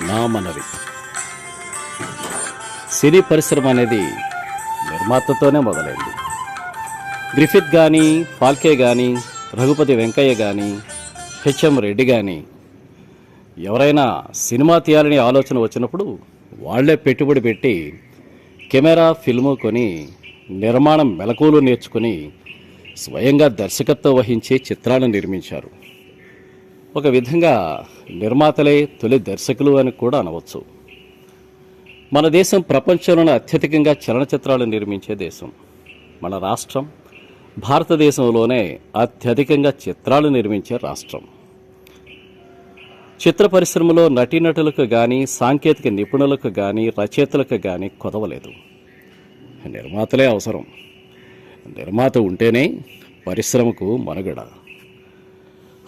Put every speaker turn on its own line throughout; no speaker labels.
నా మనవి. సినీ పరిశ్రమ అనేది నిర్మాతతోనే మొదలైంది. గ్రిఫిత్ కానీ, ఫాల్కే కానీ, రఘుపతి వెంకయ్య కానీ, హెచ్ఎం రెడ్డి కానీ ఎవరైనా సినిమా తీయాలని ఆలోచన వచ్చినప్పుడు వాళ్లే పెట్టుబడి పెట్టి కెమెరా, ఫిల్ము కొని నిర్మాణం మెలకువలు నేర్చుకుని స్వయంగా దర్శకత్వం వహించి చిత్రాలను నిర్మించారు. ఒక విధంగా నిర్మాతలే తొలి దర్శకులు అని కూడా అనవచ్చు. మన దేశం ప్రపంచంలోనే అత్యధికంగా చలనచిత్రాలు నిర్మించే దేశం. మన రాష్ట్రం భారతదేశంలోనే అత్యధికంగా చిత్రాలు నిర్మించే రాష్ట్రం. చిత్ర పరిశ్రమలో నటీనటులకు కానీ, సాంకేతిక నిపుణులకు కానీ, రచయితలకు కానీ కొదవలేదు. నిర్మాతలే అవసరం. నిర్మాత ఉంటేనే పరిశ్రమకు మనుగడ.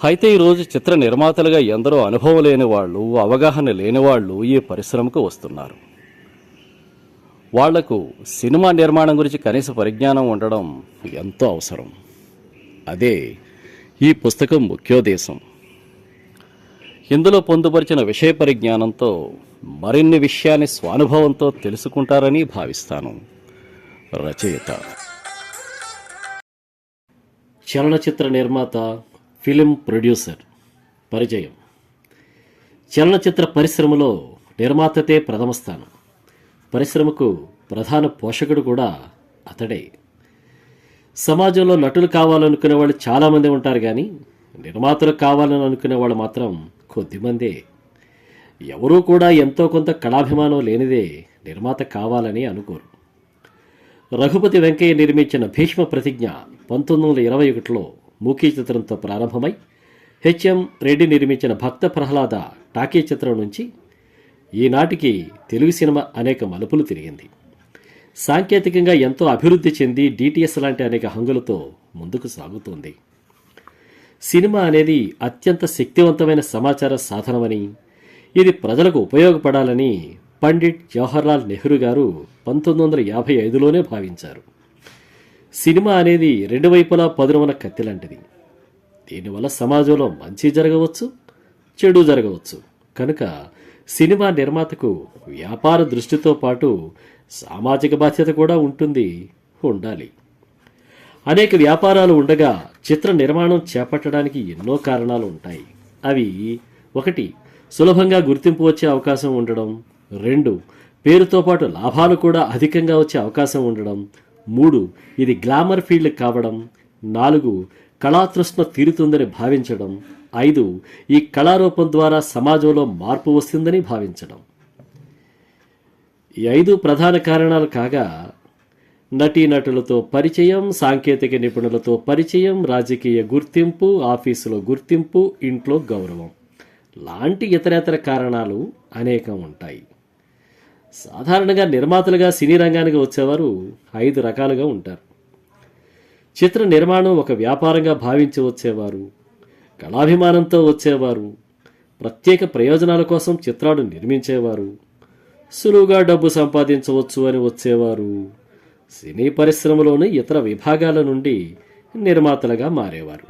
అయితే ఈరోజు చిత్ర నిర్మాతలుగా ఎందరో అనుభవం లేని వాళ్ళు, అవగాహన లేని వాళ్ళు ఈ పరిశ్రమకు వస్తున్నారు. వాళ్లకు సినిమా నిర్మాణం గురించి కనీస పరిజ్ఞానం ఉండడం ఎంతో అవసరం. అదే ఈ పుస్తకం ముఖ్యోద్దేశం. ఇందులో పొందుపరిచిన విషయ పరిజ్ఞానంతో మరిన్ని విషయాన్ని స్వానుభవంతో తెలుసుకుంటారని భావిస్తాను. రచయిత చలనచిత్ర నిర్మాత, ఫిలిం ప్రొడ్యూసర్. పరిచయం. చలనచిత్ర పరిశ్రమలో నిర్మాతతే ప్రథమ స్థానం. పరిశ్రమకు ప్రధాన పోషకుడు కూడా అతడే. సమాజంలో నటులు కావాలనుకునే వాళ్ళు చాలామంది ఉంటారు, కానీ నిర్మాతలు కావాలని అనుకునే వాళ్ళు మాత్రం కొద్దిమందే. ఎవరూ కూడా ఎంతో కొంత కళాభిమానం లేనిదే నిర్మాత కావాలని అనుకోరు. రఘుపతి వెంకయ్య నిర్మించిన భీష్మ ప్రతిజ్ఞ 1921లో మూకీ చిత్రంతో ప్రారంభమై, హెచ్ఎం రెడ్డి నిర్మించిన భక్త ప్రహ్లాద టాకీ చిత్రం నుంచి ఈనాటికి తెలుగు సినిమా అనేక మలుపులు తిరిగింది. సాంకేతికంగా ఎంతో అభివృద్ధి చెంది డిటిఎస్ లాంటి అనేక హంగులతో ముందుకు సాగుతోంది. సినిమా అనేది అత్యంత శక్తివంతమైన సమాచార సాధనమని, ఇది ప్రజలకు ఉపయోగపడాలని పండిట్ జవహర్లాల్ నెహ్రూ గారు 1955లోనే భావించారు. సినిమా అనేది రెండు వైపులా పదునమన కత్తి లాంటిది. దీనివల్ల సమాజంలో మంచి జరగవచ్చు, చెడు జరగవచ్చు. కనుక సినిమా నిర్మాతకు వ్యాపార దృష్టితో పాటు సామాజిక బాధ్యత కూడా ఉండాలి. అనేక వ్యాపారాలు ఉండగా చిత్ర నిర్మాణం చేపట్టడానికి ఎన్నో కారణాలు ఉంటాయి. అవి: 1. సులభంగా గుర్తింపు వచ్చే అవకాశం ఉండడం. 2. పేరుతో పాటు లాభాలు కూడా అధికంగా వచ్చే అవకాశం ఉండడం. 3. ఇది గ్లామర్ ఫీల్డ్ కావడం. 4. కళాతృష్ణ తీరుతుందని భావించడం. 5. ఈ కళారూపం ద్వారా సమాజంలో మార్పు వస్తుందని భావించడం. ఈ 5 ప్రధాన కారణాలు కాగా, నటీనటులతో పరిచయం, సాంకేతిక నిపుణులతో పరిచయం, రాజకీయ గుర్తింపు, ఆఫీసులో గుర్తింపు, ఇంట్లో గౌరవం లాంటి ఇతరేతర కారణాలు అనేకం ఉంటాయి. సాధారణంగా నిర్మాతలుగా సినీ రంగానికి వచ్చేవారు 5 రకాలుగా ఉంటారు. చిత్ర నిర్మాణం ఒక వ్యాపారంగా భావించి వచ్చేవారు, కళాభిమానంతో వచ్చేవారు, ప్రత్యేక ప్రయోజనాల కోసం చిత్రాలు నిర్మించేవారు, సులువుగా డబ్బు సంపాదించవచ్చు అని వచ్చేవారు, సినీ పరిశ్రమలోని ఇతర విభాగాల నుండి నిర్మాతలుగా మారేవారు.